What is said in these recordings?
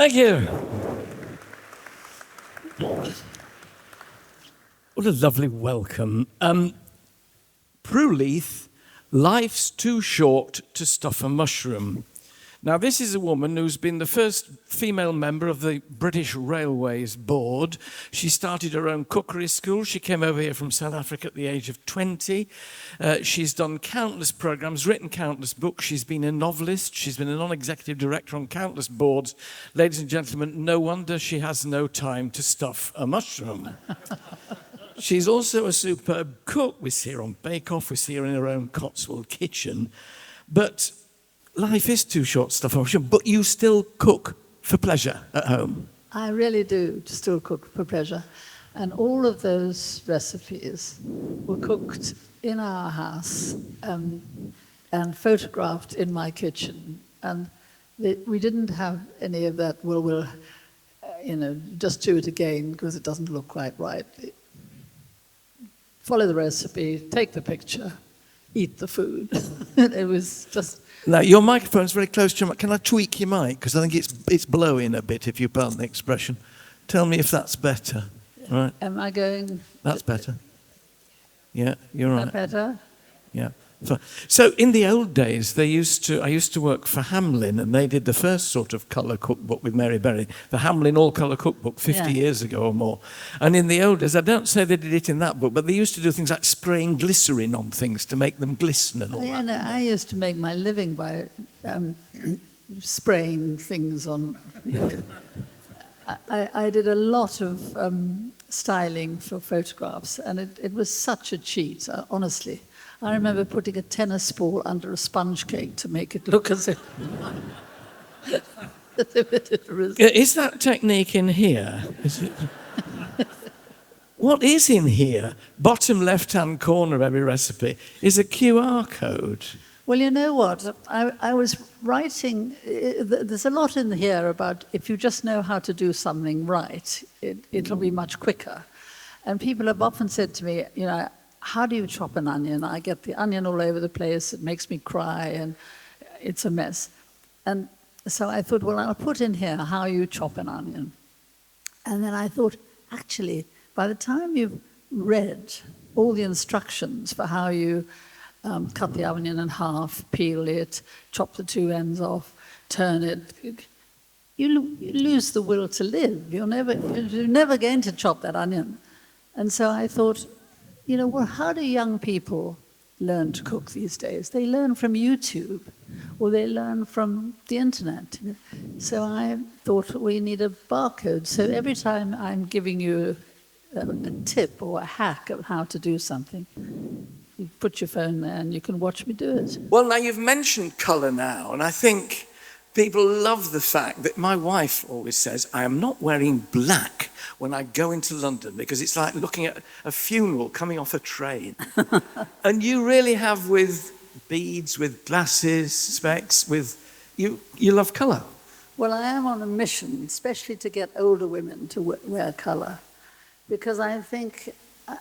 Thank you. What a lovely welcome. Prue Leith, Life's Too Short to Stuff a Mushroom. Now, this is a woman who's been the first female member of the British Railways Board. She started her own cookery school. She came over here from South Africa at the age of 20. She's done countless programs, written countless books. She's been a novelist. She's been a non-executive director on countless boards. Ladies and gentlemen, no wonder she has no time to stuff a mushroom. She's also a superb cook. We see her on Bake Off. We see her in her own Cotswold kitchen. But life is too short, stuff, but you still cook for pleasure at home. I really do still cook for pleasure. And all of those recipes were cooked in our house and photographed in my kitchen. And we didn't have any of that, we'll just do it again because it doesn't look quite right. Follow the recipe, take the picture, eat the food. It was just... Now, your microphone's very close to your mic. Can I tweak your mic? Because I think it's blowing a bit, if you pardon the expression. Tell me if that's better. Right. Am I going... That's better. Yeah, you're right. Is that better? Yeah. So in the old days, I used to work for Hamlin, and they did the first sort of colour cookbook with Mary Berry, the Hamlin all-colour cookbook 50 years ago or more. And in the old days, I don't say they did it in that book, but they used to do things like spraying glycerin on things to make them glisten and all that. No, I used to make my living by spraying things on... I did a lot of styling for photographs, and it was such a cheat, honestly. I remember putting a tennis ball under a sponge cake to make it look as if... Is that technique in here? Is it... What is in here? Bottom left-hand corner of every recipe is a QR code. Well, you know what? I was writing... There's a lot in here about if you just know how to do something right, it'll be much quicker. And people have often said to me, how do you chop an onion? I get the onion all over the place. It makes me cry, and it's a mess. And so I thought, well, I'll put in here how you chop an onion. And then I thought, actually, by the time you've read all the instructions for how you cut the onion in half, peel it, chop the two ends off, turn it, you lose the will to live. You're never going to chop that onion. And so I thought, well, how do young people learn to cook these days? They learn from YouTube, or they learn from the internet. So I thought we need a barcode. So every time I'm giving you a tip or a hack of how to do something, you put your phone there and you can watch me do it. Well, now you've mentioned colour now, and I think people love the fact that my wife always says, I am not wearing black when I go into London because it's like looking at a funeral coming off a train. And you really have, with beads, with glasses, specs, you love colour. Well, I am on a mission, especially to get older women to wear colour, because I think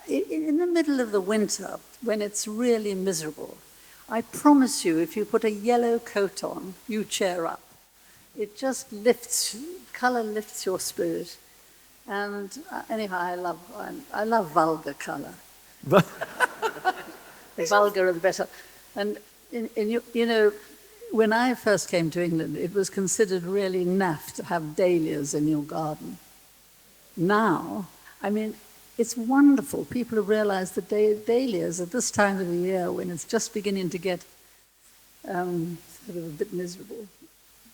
in the middle of the winter, when it's really miserable, I promise you, if you put a yellow coat on, you cheer up. It just lifts, colour lifts your spirit. And anyhow, I love vulgar colour. The vulgar the better. And when I first came to England, it was considered really naff to have dahlias in your garden. Now, it's wonderful. People have realised that dahlias at this time of the year, when it's just beginning to get sort of a bit miserable,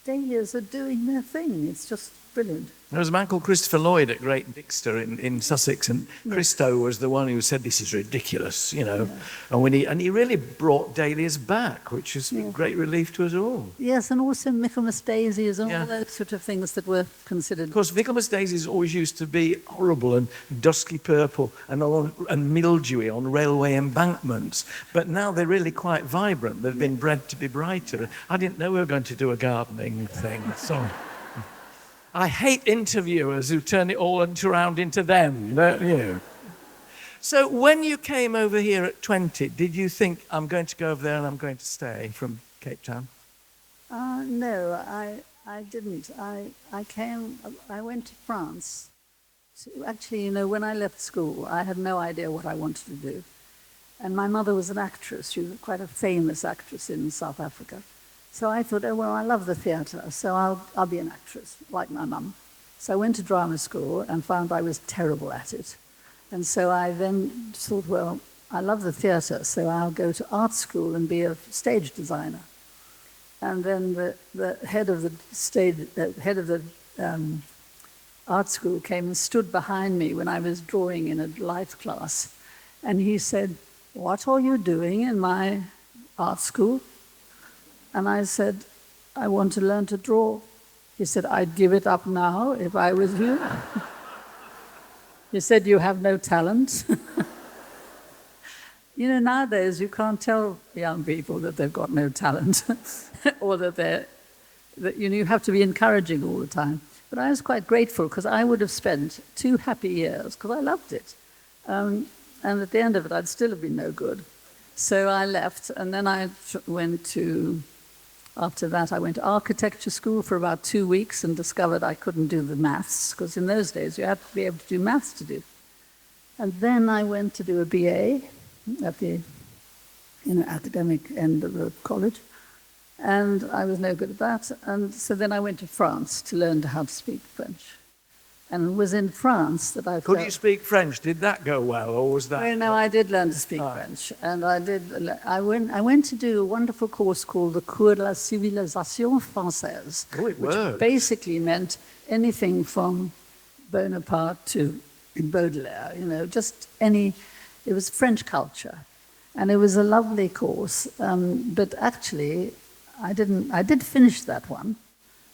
dahlias are doing their thing. It's just brilliant. There was a man called Christopher Lloyd at Great Dixter in Sussex, and Christo was the one who said, this is ridiculous, Yeah. And he really brought dahlias back, which is a great relief to us all. Yes, and also Michaelmas daisies and all those sort of things that were considered. Of course, Michaelmas daisies always used to be horrible and dusky purple and mildewy on railway embankments, but now they're really quite vibrant. They've been bred to be brighter. I didn't know we were going to do a gardening thing. Sorry. I hate interviewers who turn it all around into them, don't you? So when you came over here at 20, did you think, I'm going to go over there and I'm going to stay from Cape Town? No, I didn't. I went to France. Actually, you know, when I left school, I had no idea what I wanted to do. And my mother was an actress. She was quite a famous actress in South Africa. So I thought, oh, well, I love the theatre, so I'll be an actress, like my mum. So I went to drama school and found I was terrible at it. And so I then thought, well, I love the theatre, so I'll go to art school and be a stage designer. And then the head of the art school came and stood behind me when I was drawing in a life class. And he said, "What are you doing in my art school?" And I said, "I want to learn to draw." He said, "I'd give it up now if I was you." He said, "You have no talent." You know, nowadays you can't tell young people that they've got no talent or that you have to be encouraging all the time. But I was quite grateful because I would have spent 2 happy years because I loved it. And at the end of it, I'd still have been no good. So I left, and then after that, I went to architecture school for about 2 weeks and discovered I couldn't do the maths, because in those days you had to be able to do maths to do. And then I went to do a BA at the academic end of the college, and I was no good at that. And so then I went to France to learn how to speak French. And it was in France that I Could you speak French? Did that go well, or was that... Well, no, I did learn to speak French. And I went to do a wonderful course called the Cours de la Civilisation Française, which basically meant anything from Bonaparte to Baudelaire, you know, just any... It was French culture. And it was a lovely course. But actually, I did finish that one.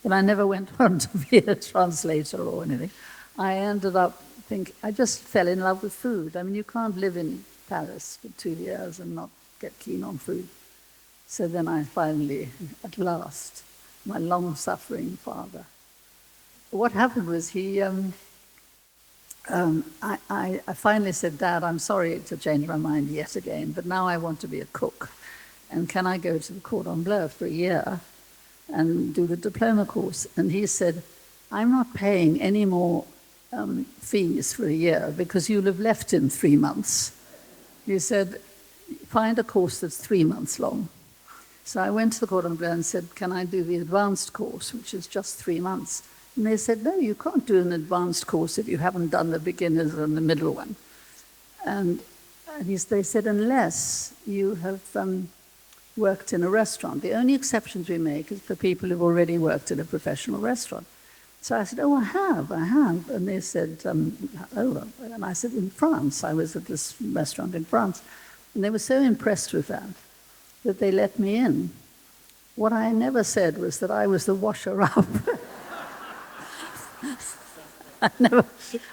But I never went on to be a translator or anything. I ended up I just fell in love with food. I mean, you can't live in Paris for 2 years and not get keen on food. So then I finally, at last, my long-suffering father. What happened was I finally said, "Dad, I'm sorry to change my mind yet again, but now I want to be a cook. And can I go to the Cordon Bleu for a year and do the diploma course?" And he said, "I'm not paying any more fees for a year because you'll have left in 3 months." He said, "Find a course that's 3 months long." So I went to the Cordon Bleu and said, "Can I do the advanced course, which is just 3 months?" And they said, "No, you can't do an advanced course if you haven't done the beginners and the middle one." And they said, "Unless you have worked in a restaurant. The only exceptions we make is for people who've already worked in a professional restaurant." So I said, "Oh, I have. And they said, "Oh," and I said, "In France. I was at this restaurant in France." And they were so impressed with that they let me in. What I never said was that I was the washer-up.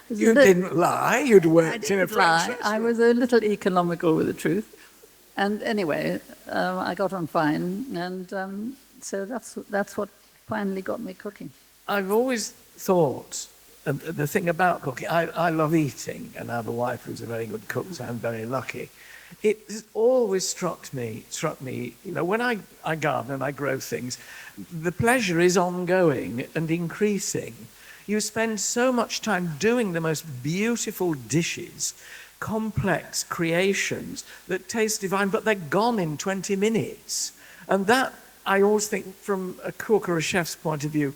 You didn't lie. You'd worked in a French restaurant. I was a little economical with the truth. And anyway, I got on fine, and so that's what finally got me cooking. I've always thought, the thing about cooking, I love eating, and I have a wife who's a very good cook, so I'm very lucky. It has always struck me, you know, when I garden and I grow things, the pleasure is ongoing and increasing. You spend so much time doing the most beautiful dishes, complex creations that taste divine, but they're gone in 20 minutes. And that, I always think, from a cook or a chef's point of view,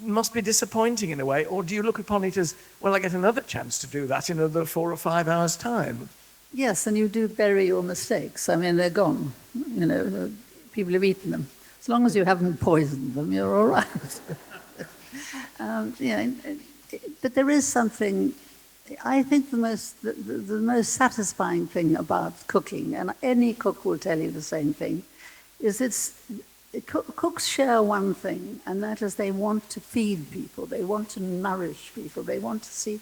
must be disappointing in a way. Or do you look upon it as, well, I get another chance to do that in another 4 or 5 hours' time? Yes, and you do bury your mistakes. I mean, they're gone. You know, people have eaten them. As long as you haven't poisoned them, you're all right. But there is something... I think the most satisfying thing about cooking, and any cook will tell you the same thing, is cooks share one thing, and that is they want to feed people, they want to nourish people, they want to see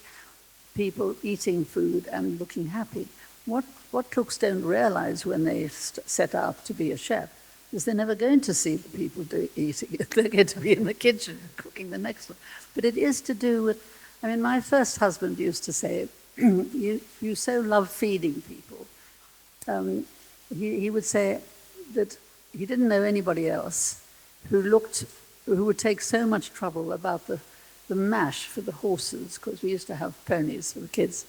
people eating food and looking happy. What cooks don't realize when they set out to be a chef is they're never going to see the people eating it. They're going to be in the kitchen cooking the next one. But it is to do with... I mean, my first husband used to say, you so love feeding people. He would say that he didn't know anybody else who looked who would take so much trouble about the mash for the horses, because we used to have ponies for the kids.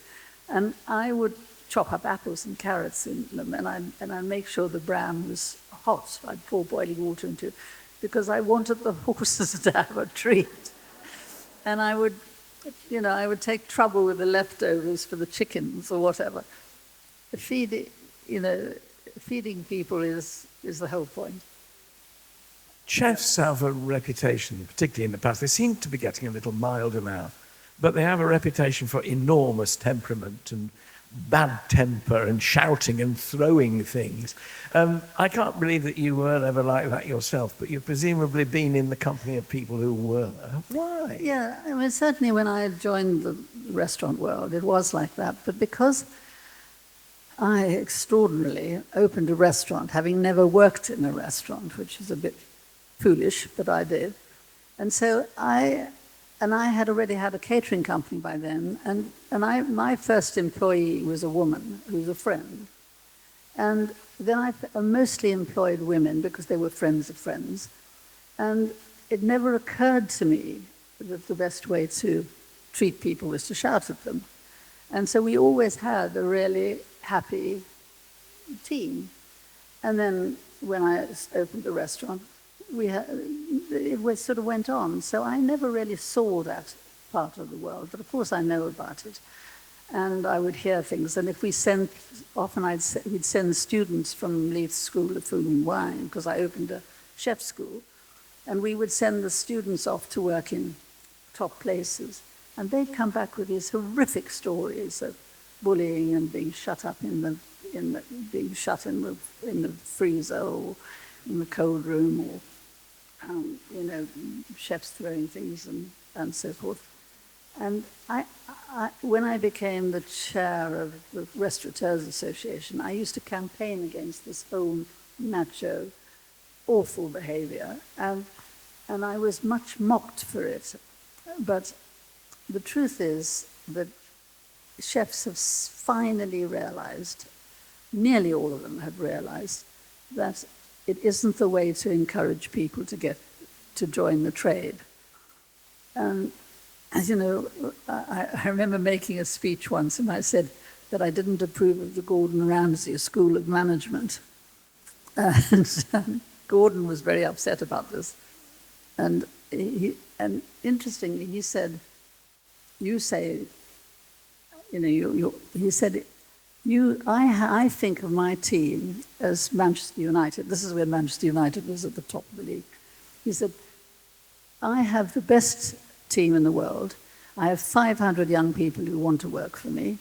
And I would chop up apples and carrots in them, and I'd make sure the bran was hot. I'd pour boiling water into it, because I wanted the horses to have a treat. And I would take trouble with the leftovers for the chickens or whatever. Feeding people is the whole point. Chefs have a reputation, particularly in the past. They seem to be getting a little milder now, but they have a reputation for enormous temperament and bad temper and shouting and throwing things. I can't believe that you were ever like that yourself, but you've presumably been in the company of people who were. Why? Yeah, I mean, certainly when I joined the restaurant world, it was like that. But because I extraordinarily opened a restaurant, having never worked in a restaurant, which is a bit foolish, but I did. And so I had already had a catering company by then, and my first employee was a woman who was a friend. And then I mostly employed women because they were friends of friends. And it never occurred to me that the best way to treat people was to shout at them. And so we always had a really happy team. And then when I opened the restaurant, it sort of went on. So I never really saw that part of the world, but of course I know about it. And I would hear things. And if we we'd send students from Leith School of Food and Wine, because I opened a chef school, and we would send the students off to work in top places. And they'd come back with these horrific stories of bullying and being shut up in the freezer or in the cold room, or chefs throwing things and so forth. And when I became the chair of the Restaurateurs Association, I used to campaign against this whole macho, awful behavior, and I was much mocked for it. But the truth is that chefs have finally realized, nearly all of them have realized, that it isn't the way to encourage people to join the trade. And as you know, I remember making a speech once, and I said that I didn't approve of the Gordon Ramsay School of Management. And Gordon was very upset about this. And interestingly, he said, he said, I think of my team as Manchester United. This is when Manchester United was at the top of the league. He said, I have the best team in the world. I have 500 young people who want to work for me.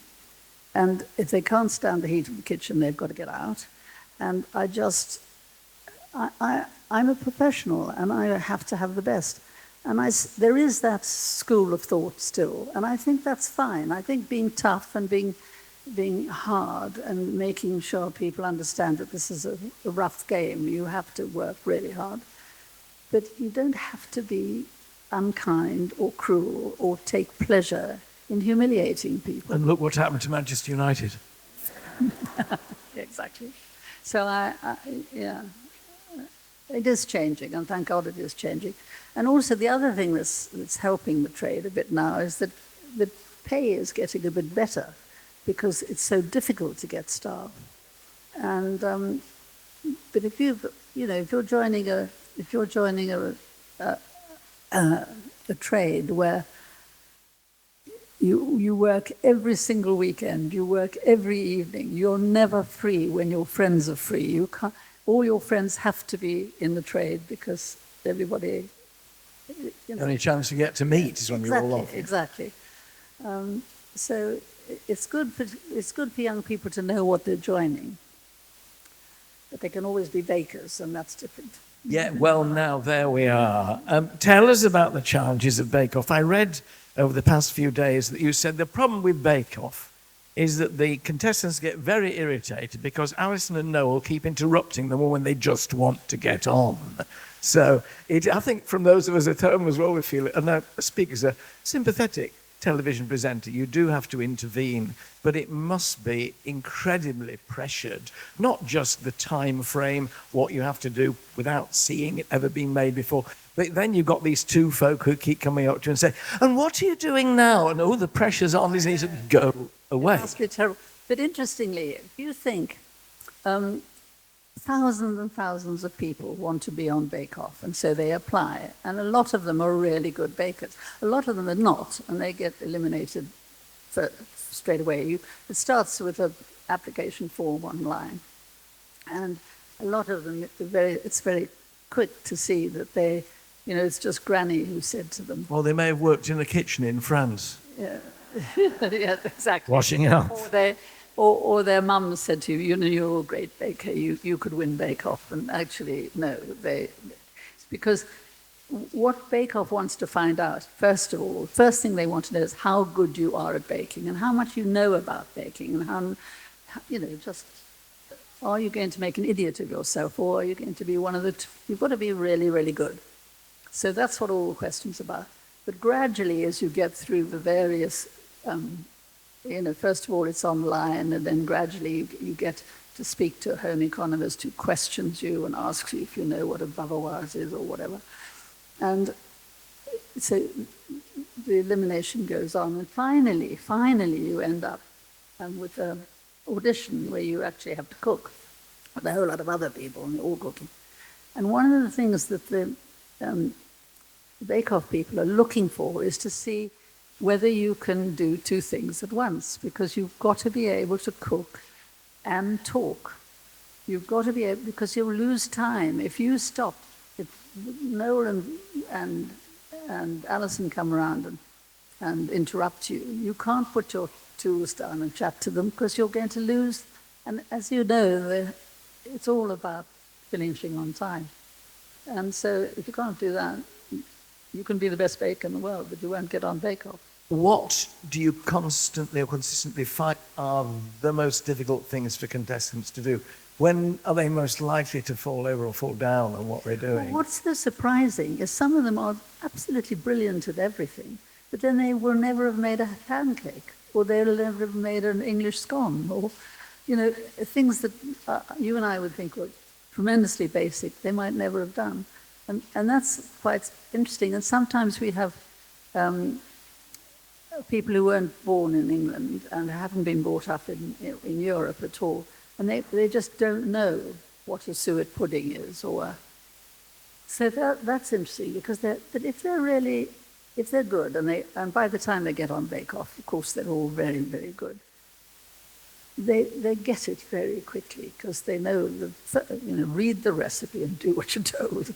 And if they can't stand the heat of the kitchen, they've got to get out. And I'm a professional, and I have to have the best. And there is that school of thought still, and I think that's fine. I think being tough and being hard and making sure people understand that this is a rough game, you have to work really hard. But you don't have to be unkind or cruel or take pleasure in humiliating people. And look what happened to Manchester United. Exactly. So it is changing, and thank God it is changing. And also the other thing that's helping the trade a bit now is that the pay is getting a bit better because it's so difficult to get staff. And but if you're joining a trade where you work every single weekend, you work every evening, you're never free when your friends are free. You can't. All your friends have to be in the trade because everybody. The only chance you get to meet is when you're all off. Exactly. So it's good for young people to know what they're joining. But they can always be bakers, and that's different. Yeah, well, now there we are. Tell us about the challenges of Bake Off. I read over the past few days that you said the problem with Bake Off is that the contestants get very irritated because Alison and Noel keep interrupting them when they just want to get on. So I think from those of us at home as well, we feel it, and our speakers are sympathetic. television presenter, you do have to intervene, but it must be incredibly pressured. Not just the time frame, what you have to do without seeing it ever being made before, but then you've got these two folk who keep coming up to you and say, and what are you doing now? And oh, the pressure's on, this needs to go away. It must be terrible. But interestingly, if you think thousands and thousands of people want to be on Bake Off, and so they apply, and a lot of them are really good bakers. A lot of them are not, and they get eliminated straight away. It starts with an application form online, and a lot of them, it's very quick to see that they, it's just Granny who said to them. Well, they may have worked in a kitchen in France. Yeah, yeah, exactly. Washing up. Or their mum said to you, you're a great baker, you could win Bake Off. And actually, no, because what Bake Off wants to find out, first of all, first thing they want to know is how good you are at baking and how much you know about baking and how, just, are you going to make an idiot of yourself or are you going to be one of the, you've got to be really, really good. So that's what all the questions are about. But gradually, as you get through the various first of all, it's online, and then gradually you get to speak to a home economist who questions you and asks you if you know what a bavaroise is or whatever. And so the elimination goes on, and finally you end up with an audition where you actually have to cook with a whole lot of other people, and they're all cooking. And one of the things that the Bake Off people are looking for is to see whether you can do two things at once, because you've got to be able to cook and talk. You've got to be able, because you'll lose time. If you stop, if Noel and Alison come around and interrupt you, you can't put your tools down and chat to them because you're going to lose. And as you know, it's all about finishing on time. And so if you can't do that, you can be the best baker in the world, but you won't get on Bake Off. What do you constantly or consistently find are the most difficult things for contestants to do? When are they most likely to fall over or fall down on what they're doing? Well, what's so surprising is some of them are absolutely brilliant at everything, but then they will never have made a pancake, or they'll never have made an English scone, or, things that you and I would think were tremendously basic, they might never have done. And that's quite interesting. And sometimes we have people who weren't born in England and haven't been brought up in Europe at all, and they just don't know what a suet pudding is, so that's interesting, because but if they're good, and by the time they get on Bake Off, of course they're all very, very good. They get it very quickly because they know read the recipe and do what you're told.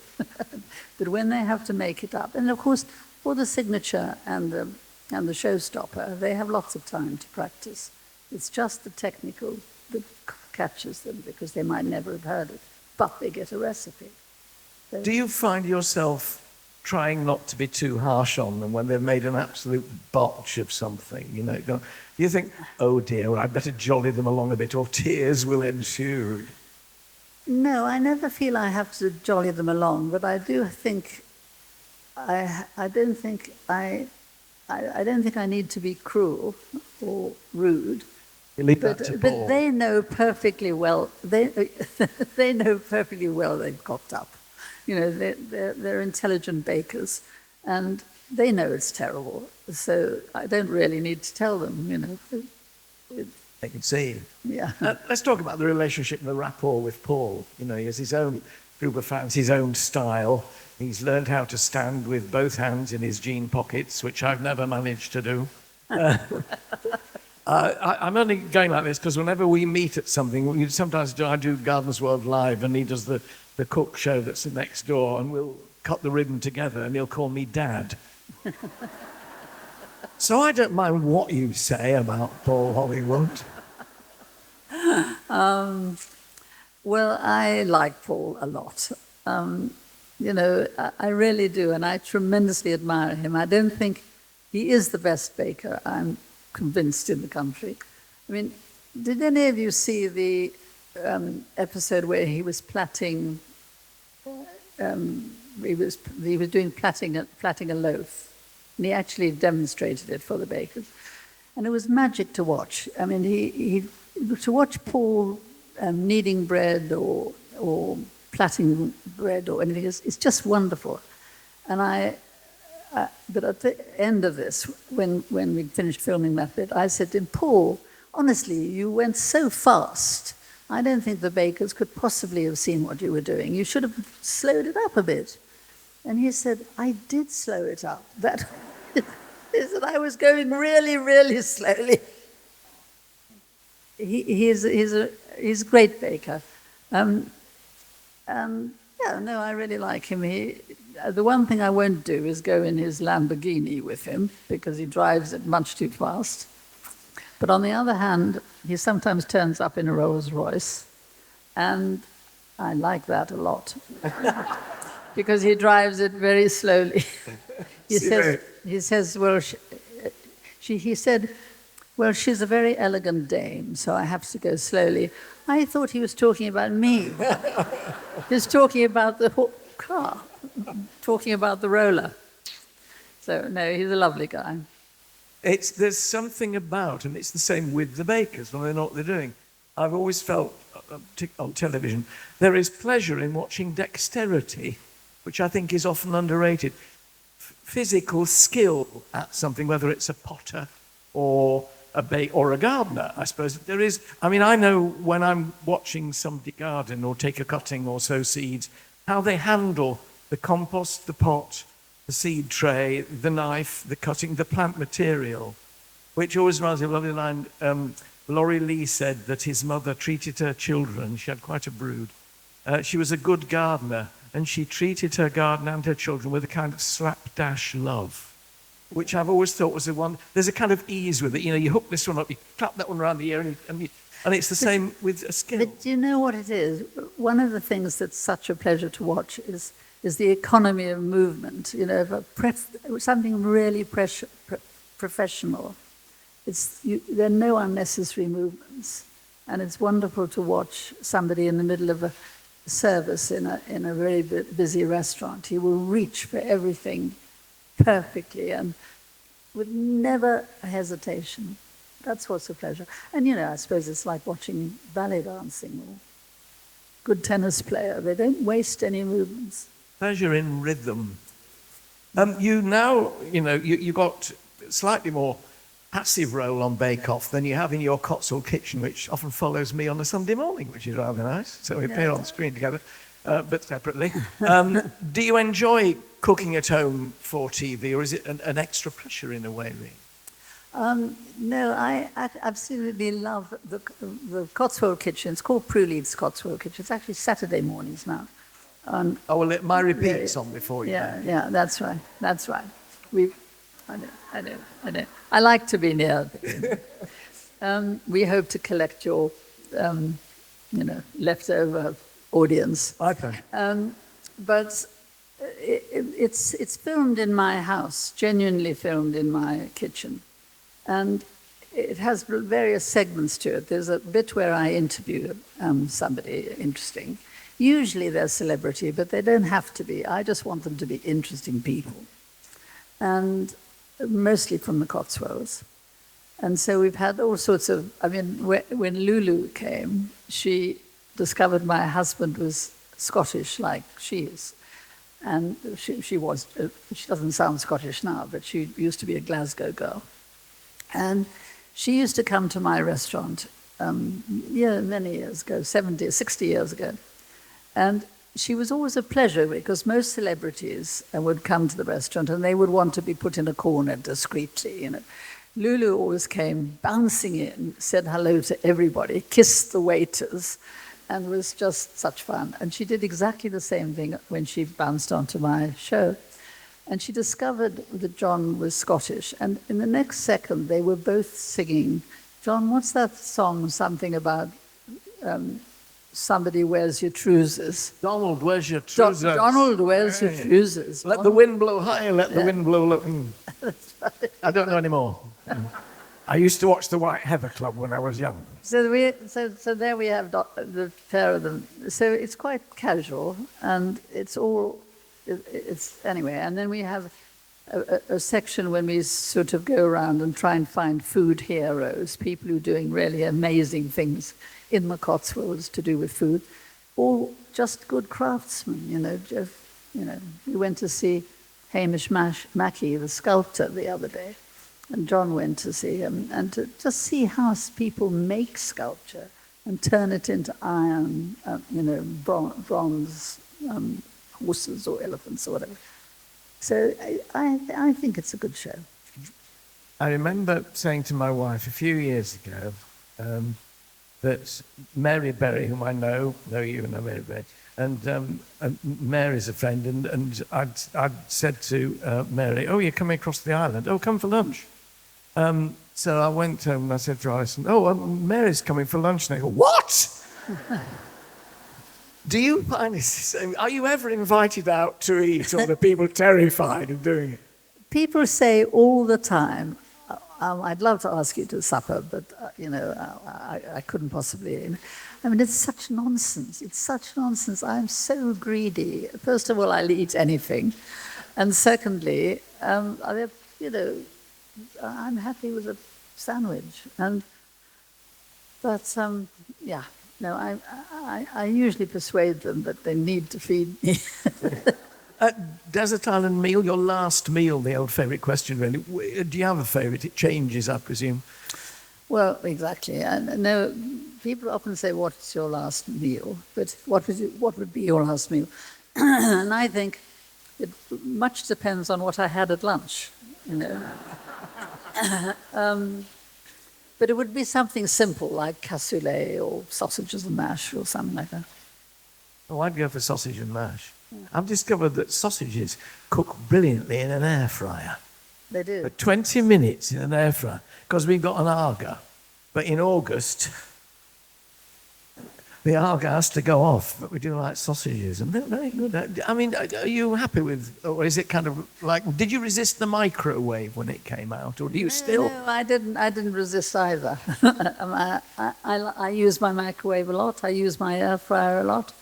But when they have to make it up, and of course for the signature and the showstopper, they have lots of time to practice. It's just the technical that catches them, because they might never have heard it, but they get a recipe. So, do you find yourself trying not to be too harsh on them when they've made an absolute botch of something? Do you think, oh dear, well, I'd better jolly them along a bit, or tears will ensue? No, I never feel I have to jolly them along, but I do think I don't think I need to be cruel or rude. You leave that to Paul. But they know perfectly well. They know perfectly well they've cocked up. They're intelligent bakers, and they know it's terrible. So I don't really need to tell them. They can see. Yeah. Let's talk about the relationship and the rapport with Paul. He has his own group of fans, his own style. He's learned how to stand with both hands in his jean pockets, which I've never managed to do. I'm only going like this because whenever we meet at something, sometimes I do Gardeners World Live, and he does the cook show that's next door, and we'll cut the ribbon together, and he'll call me Dad. So I don't mind what you say about Paul Hollywood. Well, I like Paul a lot. I really do, and I tremendously admire him. I don't think he is the best baker, I'm convinced, in the country. I mean, did any of you see the episode where he was plaiting? He was doing plaiting a loaf, And he actually demonstrated it for the bakers. And it was magic to watch. I mean, to watch Paul kneading bread or plaiting bread or anything, it's just wonderful. And but at the end of this, when we'd finished filming that bit, I said to him, Paul, honestly, you went so fast. I don't think the bakers could possibly have seen what you were doing. You should have slowed it up a bit. And he said, I did slow it up. That is that I was going really, really slowly. He's a great baker. I really like him. The one thing I won't do is go in his Lamborghini with him because he drives it much too fast. But on the other hand, he sometimes turns up in a Rolls Royce, and I like that a lot because he drives it very slowly. He says, well, he said, well, she's a very elegant dame, so I have to go slowly. I thought he was talking about me. He was talking about the car, talking about the roller. So, no, he's a lovely guy. There's something about, and it's the same with the bakers when they know what they're doing. I've always felt, on television, there is pleasure in watching dexterity, which I think is often underrated. Physical skill at something, whether it's a potter or a gardener, I suppose. There is, I mean, I know when I'm watching somebody garden or take a cutting or sow seeds, how they handle the compost, the pot, the seed tray, the knife, the cutting, the plant material, which always reminds me of a lovely line. Laurie Lee said that his mother treated her children, she had quite a brood. She was a good gardener, and she treated her garden and her children with a kind of slapdash love, which I've always thought was the one. There's a kind of ease with it. You know, you hook this one up, you clap that one around the ear, and it's the same with a skill. But do you know what it is? One of the things that's such a pleasure to watch is the economy of movement. You know, something really professional. There are no unnecessary movements, and it's wonderful to watch somebody in the middle of a service in a very busy restaurant. He will reach for everything perfectly and with never a hesitation. That's what's a pleasure. And, you know, I suppose it's like watching ballet dancing or good tennis player. They don't waste any movements. Pleasure in rhythm. You got slightly more passive role on Bake Off than you have in your Cotswold kitchen, which often follows me on a Sunday morning, which is rather nice. So we appear on the screen together, but separately. Do you enjoy cooking at home for TV, or is it an extra pressure in a way, really? No, I absolutely love the Cotswold kitchen. It's called Prue Leith's Cotswold kitchen. It's actually Saturday mornings now. My repeat's on before you. Yeah, that's right. I know. I like to be near. We hope to collect your, leftover audience. Okay. But it's filmed in my house, genuinely filmed in my kitchen. And it has various segments to it. There's a bit where I interview somebody interesting. Usually they're celebrity, but they don't have to be. I just want them to be interesting people. And mostly from the Cotswolds. And so we've had all sorts of, when Lulu came, she discovered my husband was Scottish like she is. And she doesn't sound Scottish now, but she used to be a Glasgow girl. And she used to come to my restaurant many years ago, 60 years ago. And she was always a pleasure because most celebrities would come to the restaurant and they would want to be put in a corner discreetly. You know. Lulu always came bouncing in, said hello to everybody, kissed the waiters, and was just such fun. And she did exactly the same thing when she bounced onto my show. And she discovered that John was Scottish. And in the next second, they were both singing, John, what's that song, something about... somebody wears your trousers. Donald wears your trousers. Donald wears your trousers. Let the wind blow high, let the wind blow low. I don't know anymore. I used to watch the White Heather Club when I was young. So there we have the pair of them. So it's quite casual, and it's anyway. And then we have a section when we sort of go around and try and find food heroes, people who are doing really amazing things in the Cotswolds to do with food, or just good craftsmen, We went to see Hamish Mackie, the sculptor, the other day, and John went to see him, and to just see how people make sculpture and turn it into iron, bronze horses or elephants or whatever. So I think it's a good show. I remember saying to my wife a few years ago that Mary Berry, whom I know you know Mary Berry, and Mary's a friend, and I'd said to Mary, "Oh, you're coming across the island. Oh, come for lunch." So I went home and I said to Alison, Mary's coming for lunch. And they go, "What?" Do you find this? Are you ever invited out to eat, or are people terrified of doing it? People say all the time, "I'd love to ask you to supper, but I couldn't possibly." I mean, it's such nonsense. It's such nonsense. I'm so greedy. First of all, I'll eat anything, and secondly, I'm happy with a sandwich. I usually persuade them that they need to feed me. Desert Island meal, your last meal, the old favourite question, really. Do you have a favourite? It changes, I presume. Well, exactly. And no, people often say, "What's your last meal?" But what would be your last meal? And I think it much depends on what I had at lunch, But it would be something simple like cassoulet or sausages and mash or something like that. Oh, I'd go for sausage and mash. Yeah. I've discovered that sausages cook brilliantly in an air fryer. They do. For 20 minutes in an air fryer, because we've got an Arga. But in August, the Arga has to go off, but we do like sausages, and they're very good. I mean, are you happy with, or is it kind of like, did you resist the microwave when it came out, or do you still? No, I didn't resist either. I use my microwave a lot. I use my air fryer a lot.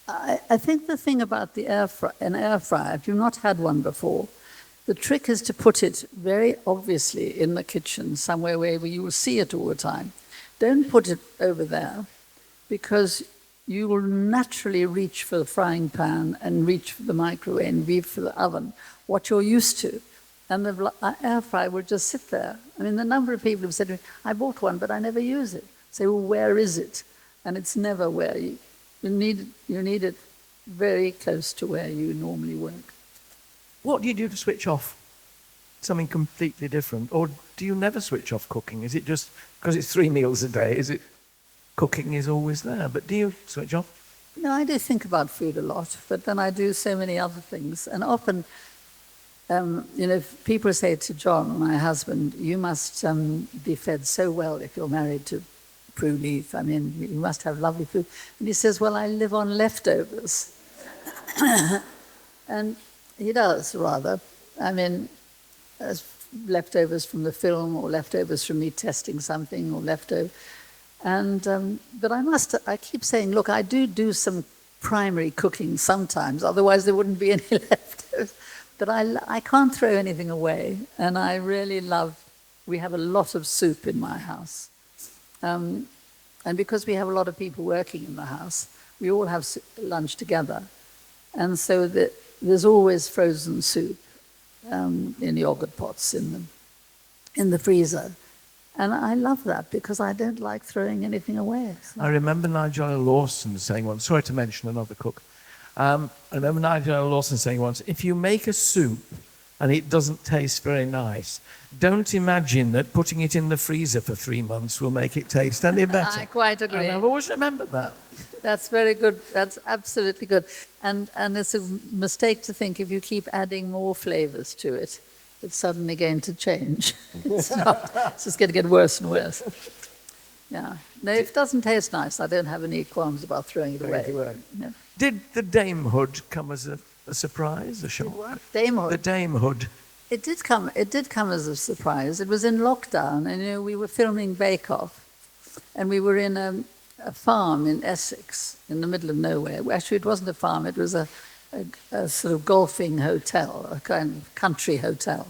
I think the thing about an air fryer, if you've not had one before, the trick is to put it very obviously in the kitchen, somewhere where you will see it all the time. Don't put it over there, because you will naturally reach for the frying pan and reach for the microwave and reach for the oven, what you're used to. And the air fryer will just sit there. I mean, the number of people have said to me, "I bought one, but I never use it." I say, "Well, where is it?" And it's never where you need it very close to where you normally work. What do you do to switch off? Something completely different? Or do you never switch off cooking? Is it just because it's 3 meals a day? Is it cooking is always there? But do you switch off? No, I do think about food a lot, but then I do so many other things. And often, people say to John, my husband, "You must be fed so well if you're married to Prue Leith. I mean, you must have lovely food." And he says, "Well, I live on leftovers." And he does, rather. I mean, as leftovers from the film, or leftovers from me testing something, or leftovers. And but I keep saying, look, I do some primary cooking sometimes, otherwise there wouldn't be any leftovers. But I can't throw anything away, and I really we have a lot of soup in my house. And because we have a lot of people working in the house, we all have lunch together. And so there's always frozen soup in yogurt pots in the freezer. And I love that, because I don't like throwing anything away. So. I remember Nigel Lawson saying once, sorry to mention another cook, I remember Nigel Lawson saying once, if you make a soup and it doesn't taste very nice, don't imagine that putting it in the freezer for 3 months will make it taste any better. I quite agree. And I've always remembered that. That's very good. That's absolutely good. And it's a mistake to think if you keep adding more flavours to it, it's suddenly going to change. It's not. It's just going to get worse and worse. Yeah. No, if it doesn't taste nice, I don't have any qualms about throwing it away. No. Did the damehood come as a surprise, a shock? What? Damehood? The damehood. It did come as a surprise. It was in lockdown, and we were filming Bake Off, and we were in a farm in Essex, in the middle of nowhere. Actually, it wasn't a farm; it was a a sort of golfing hotel, a kind of country hotel,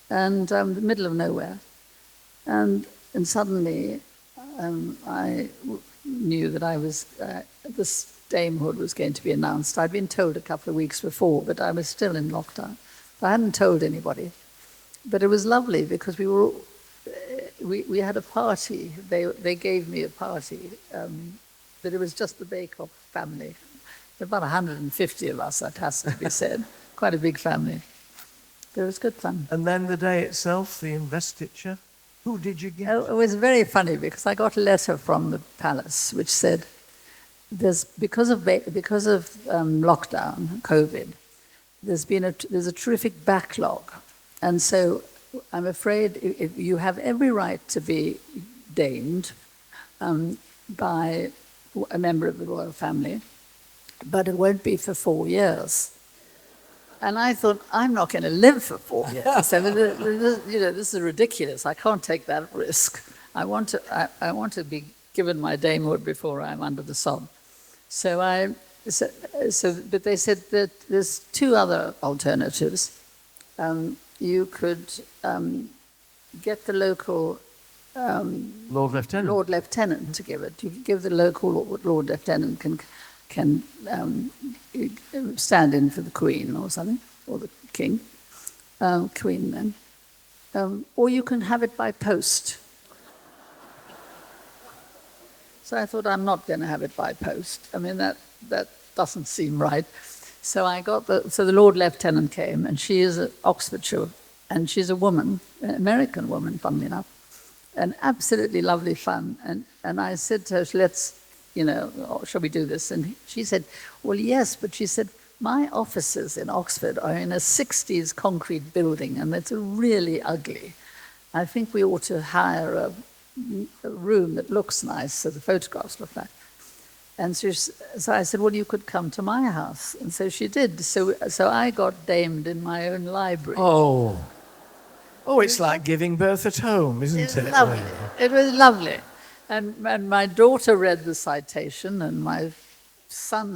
and the middle of nowhere. And suddenly I knew that I was, this damehood was going to be announced. I'd been told a couple of weeks before, but I was still in lockdown. I hadn't told anybody. But it was lovely because we had a party. They gave me a party, but it was just the Baycock family. About 150 of us, that has to be said. Quite a big family. But it was good fun. And then the day itself, the investiture, who did you get? Oh, it was very funny because I got a letter from the palace which said, because of lockdown, COVID, there's a terrific backlog. And so I'm afraid you have every right to be damed by a member of the royal family, but it won't be for 4 years. And I thought, I'm not going to live for 4 years. I mean, this is ridiculous. I can't take that risk. I want to be given my damehood before I'm under the sod. But they said that there's two other alternatives. You could get the local Lord Lieutenant to give it. You could give the local Lord Lieutenant can stand in for the Queen or something, or the King, Queen then. Or you can have it by post. So I thought, I'm not going to have it by post. I mean, that doesn't seem right. So the Lord Lieutenant came, and she is at Oxfordshire, and she's a woman, an American woman, funnily enough, and absolutely lovely fun. And I said to her, let's, shall we do this? And she said, well, yes, but she said, my offices in Oxford are in a 60s concrete building, and it's really ugly. I think we ought to hire a room that looks nice, so the photographs look nice. And so I said, well, you could come to my house. And so she did. So I got damed in my own library. Oh, it's like giving birth at home, isn't it? Lovely. It was lovely. And my daughter read the citation, and my son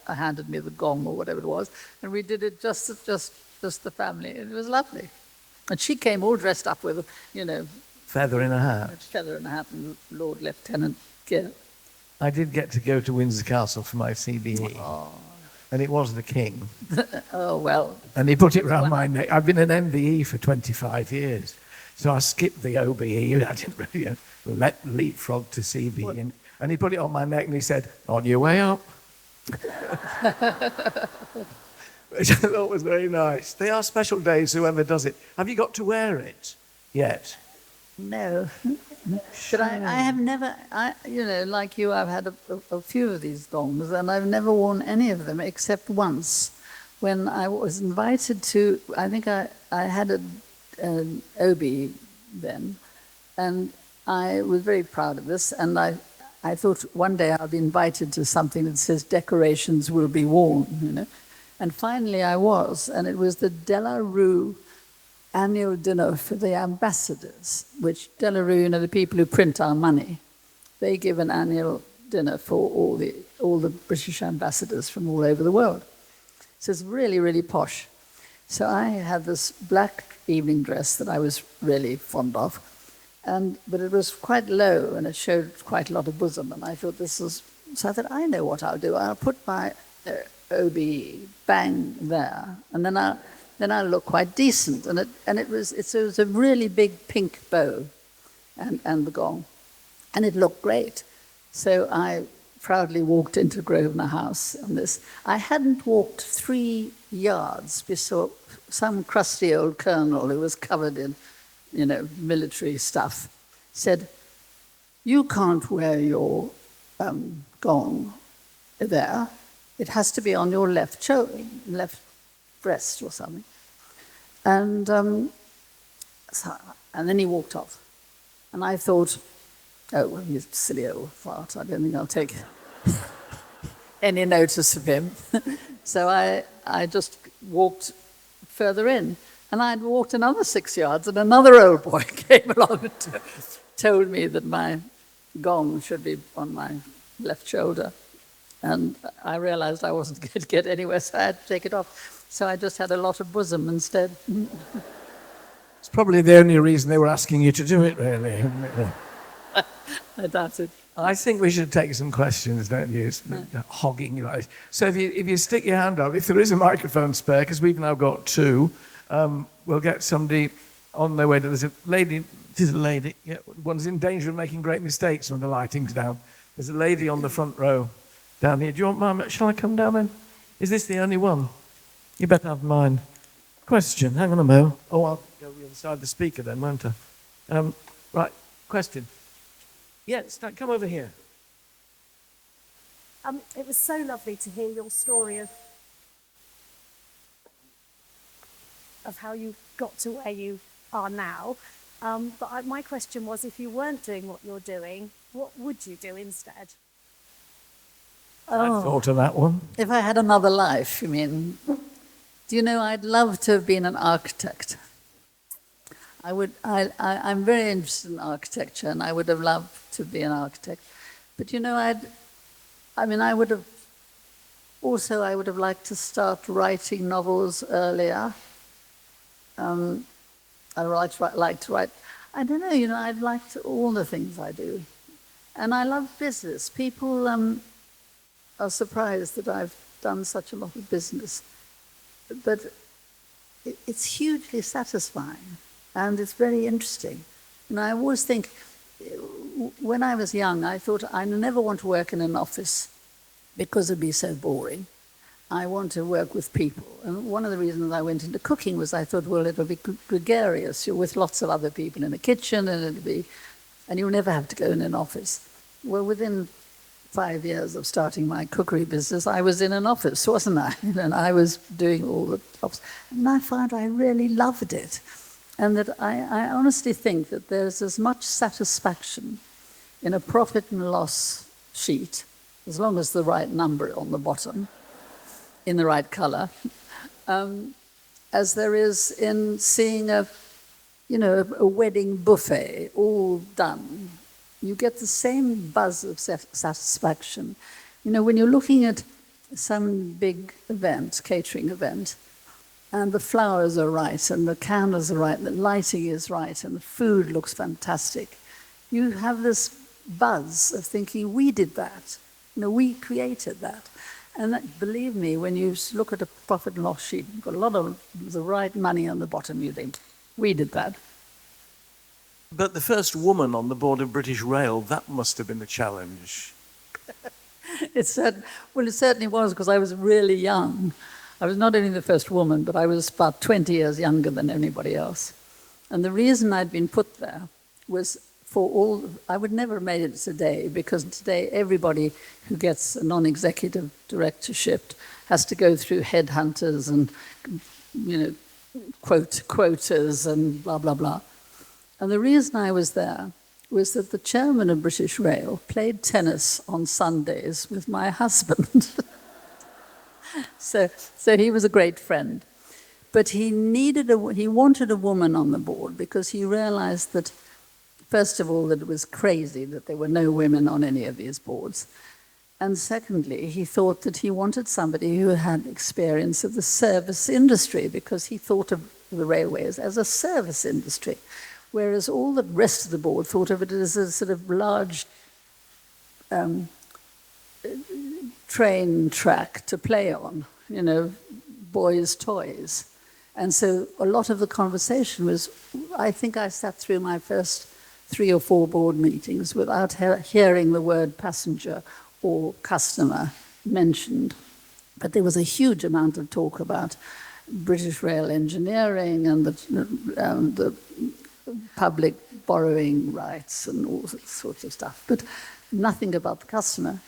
handed me the gong or whatever it was, and we did it just the family. It was lovely. And she came all dressed up with, Feather in a hat. Feather in a hat and Lord Lieutenant gear. I did get to go to Windsor Castle for my CBE, and it was the King. Oh, well. And he put it round my neck. I've been an MBE for 25 years, so I skipped the OBE. I didn't really leapfrog to CBE. And he put it on my neck and he said, on your way up. Which I thought was very nice. They are special days, whoever does it. Have you got to wear it yet? No. But I have never, like you, I've had a few of these gongs, and I've never worn any of them except once when I was invited to, I think I had an OB then, and I was very proud of this, and I thought one day I'll be invited to something that says decorations will be worn, And finally I was, and it was the De La Rue annual dinner for the ambassadors, which De La Rue, the people who print our money, they give an annual dinner for all the British ambassadors from all over the world. So it's really, really posh. So I had this black evening dress that I was really fond of, but it was quite low and it showed quite a lot of bosom, and I thought so I thought, I know what I'll do. I'll put my OBE bang there, and then I'll look quite decent. And it was a really big pink bow and the gong, and it looked great. So I proudly walked into Grosvenor House on this. I hadn't walked 3 yards before some crusty old colonel who was covered in, military stuff said, you can't wear your gong there. It has to be on your left shoulder, left breast or something. And then he walked off. And I thought, oh, well, he's a silly old fart. I don't think I'll take any notice of him. So I just walked further in. And I'd walked another 6 yards, and another old boy came along and told me that my gong should be on my left shoulder. And I realized I wasn't going to get anywhere, so I had to take it off. So I just had a lot of bosom instead. It's probably the only reason they were asking you to do it, really. I doubt it. I think we should take some questions, don't you? It's hogging you like this. So if you stick your hand up, if there is a microphone spare, because we've now got two, we'll get somebody on their way. There's a lady, yeah, one's in danger of making great mistakes when the lighting's down. There's a lady on the front row down here. Do you want mine? Shall I come down then? Is this the only one? You better have mine. Question, hang on a mo. Oh, I'll go the other side of the speaker then, won't I? Right, question. Yes, come over here. It was so lovely to hear your story of how you got to where you are now. But my question was, if you weren't doing what you're doing, what would you do instead? I thought of that one. If I had another life, you mean? Do you know, I'd love to have been an architect. I'm very interested in architecture, and I would have loved to be an architect. But you know, I would have liked to start writing novels earlier. I'd like to write. I don't know, you know, I'd like to all the things I do. And I love business. People are surprised that I've done such a lot of business. But it's hugely satisfying, and it's very interesting. And I always think, when I was young, I thought I never want to work in an office because it'd be so boring. I want to work with people. And one of the reasons I went into cooking was I thought, well, it'll be gregarious. You're with lots of other people in the kitchen, and you'll never have to go in an office. Well, within 5 years of starting my cookery business, I was in an office, wasn't I? And I was doing all the jobs. And I found I really loved it. And that I honestly think that there's as much satisfaction in a profit and loss sheet, as long as the right number on the bottom, in the right colour, as there is in seeing a wedding buffet all done. You get the same buzz of satisfaction. You know, when you're looking at some big event, catering event, and the flowers are right, and the candles are right, and the lighting is right, and the food looks fantastic, you have this buzz of thinking, we did that. You know, we created that. And that, believe me, when you look at a profit and loss sheet, you've got a lot of the right money on the bottom, you think, we did that. But the first woman on the board of British Rail, that must have been a challenge. It certainly was, because I was really young. I was not only the first woman, but I was about 20 years younger than anybody else. And the reason I'd been put there was I would never have made it today, because today everybody who gets a non-executive directorship has to go through headhunters and, you know, quotas and blah, blah, blah. And the reason I was there was that the chairman of British Rail played tennis on Sundays with my husband. So he was a great friend. But he wanted a woman on the board, because he realized that, first of all, that it was crazy that there were no women on any of these boards. And secondly, he thought that he wanted somebody who had experience of the service industry, because he thought of the railways as a service industry, whereas all the rest of the board thought of it as a sort of large train track to play on, you know, boys' toys. And so a lot of the conversation was, I think I sat through my first 3 or 4 board meetings without hearing the word passenger or customer mentioned. But there was a huge amount of talk about British Rail engineering and the public borrowing rights and all sorts of stuff, but nothing about the customer.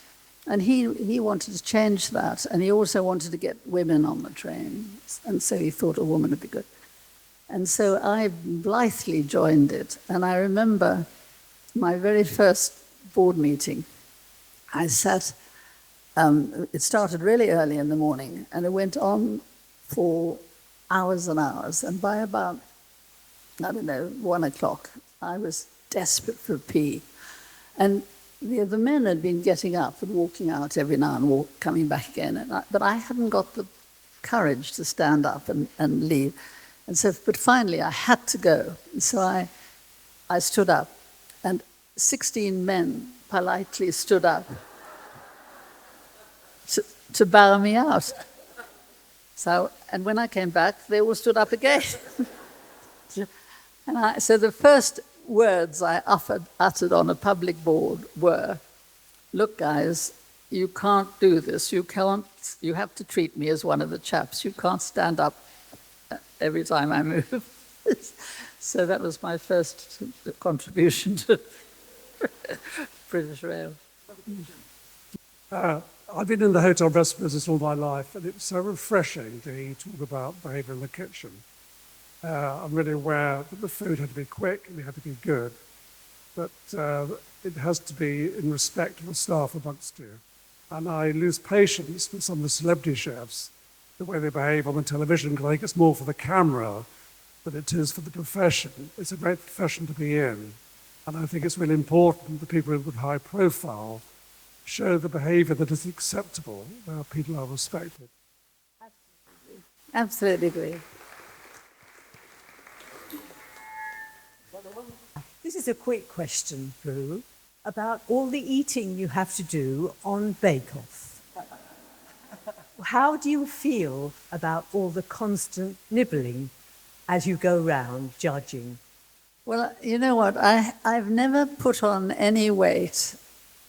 And he wanted to change that, and he also wanted to get women on the trains, and so he thought a woman would be good. And so I blithely joined it, and I remember my very first board meeting. I sat, it started really early in the morning, and it went on for hours and hours, and by about, 1 o'clock, I was desperate for a pee. And the men had been getting up and walking out every now and coming back again, but I hadn't got the courage to stand up and leave. And so, but finally I had to go. So I stood up, and 16 men politely stood up to bow me out. So, and when I came back, they all stood up again. So the first words I uttered on a public board were, "Look, guys, you can't do this. You have to treat me as one of the chaps. You can't stand up every time I move." So that was my first contribution to British Rail. I've been in the hotel restaurant business all my life, and it's so refreshing to hear you talk about behaviour in the kitchen. I'm really aware that the food had to be quick and it had to be good, but it has to be in respect of the staff amongst you. And I lose patience with some of the celebrity chefs, the way they behave on the television, because I think it's more for the camera than it is for the profession. It's a great profession to be in, and I think it's really important that people with high profile show the behaviour that is acceptable, where people are respected. Absolutely agree. This is a quick question, Prue, about all the eating you have to do on Bake Off. How do you feel about all the constant nibbling as you go round judging? Well, you know what? I've never put on any weight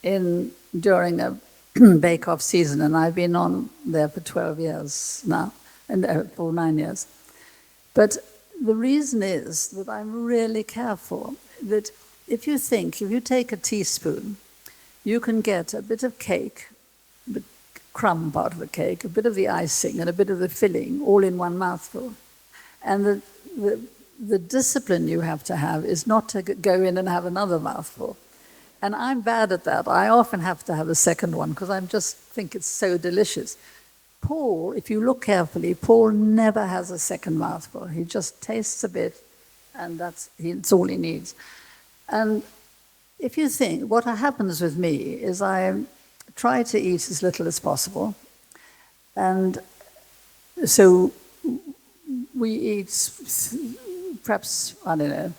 during a bake-off season, and I've been on there for 12 years now, and for 9 years. But the reason is that I'm really careful that if you take a teaspoon, you can get a bit of cake, the crumb part of the cake, a bit of the icing, and a bit of the filling, all in one mouthful. And the discipline you have to have is not to go in and have another mouthful. And I'm bad at that. I often have to have a second one because I just think it's so delicious. Paul, if you look carefully, Paul never has a second mouthful. He just tastes a bit, and it's all he needs. And if you think, what happens with me is I try to eat as little as possible. And so we eat perhaps, I don't know,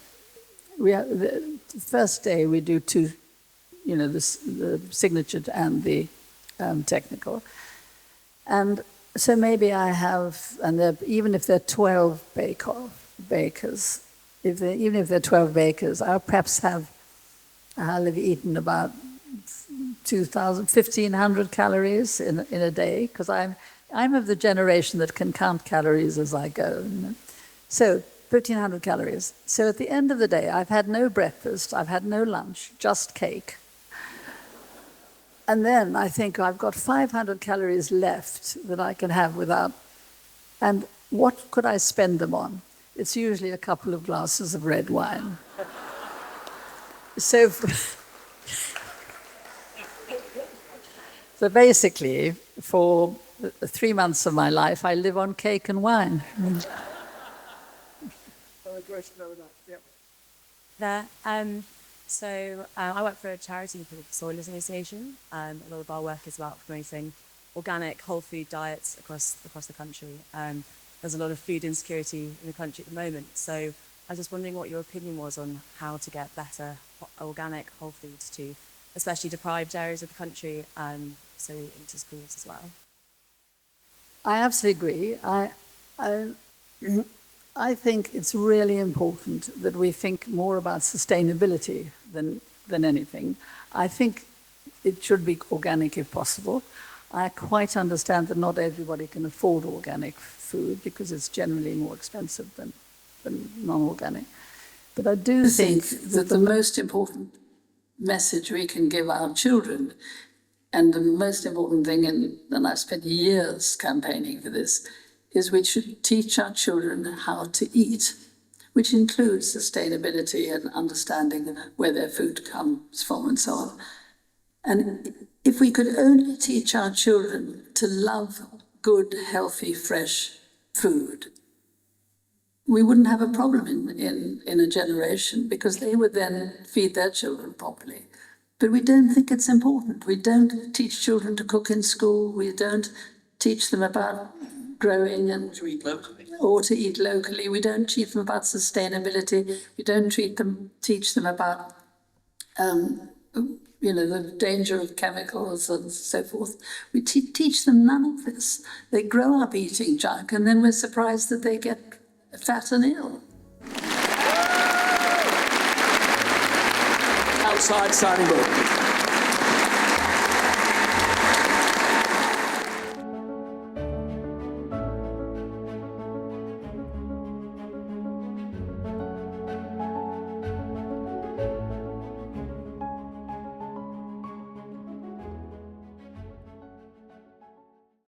the first day we do two, the signature and the technical. And so maybe I have, and even if there are 12 bakers, even if there are 12 bakers, I'll have eaten about 1,500 calories in a day, because I'm of the generation that can count calories as I go. So 1,500 calories. So at the end of the day, I've had no breakfast, I've had no lunch, just cake. And then I think I've got 500 calories left that I can have without. And what could I spend them on? It's usually a couple of glasses of red wine. So basically, for 3 months of my life, I live on cake and wine. There. So I work for a charity called Soil Association. A lot of our work is about promoting organic, whole food diets across the country. There's a lot of food insecurity in the country at the moment. So I was just wondering what your opinion was on how to get better organic whole foods to especially deprived areas of the country, so into schools as well. I absolutely agree. I think it's really important that we think more about sustainability than anything. I think it should be organic if possible. I quite understand that not everybody can afford organic food because it's generally more expensive than non-organic. But I do think that the most important message we can give our children, and the most important thing, and I've spent years campaigning for this, is we should teach our children how to eat, which includes sustainability and understanding where their food comes from and so on. And if we could only teach our children to love good, healthy, fresh food, we wouldn't have a problem in a generation, because they would then feed their children properly. But we don't think it's important. We don't teach children to cook in school. We don't teach them about growing and To eat locally. or to eat locally. We don't teach them about sustainability. We don't teach them about, the danger of chemicals and so forth. We teach them none of this. They grow up eating junk, and then we're surprised that they get fat and ill. Outside signing book.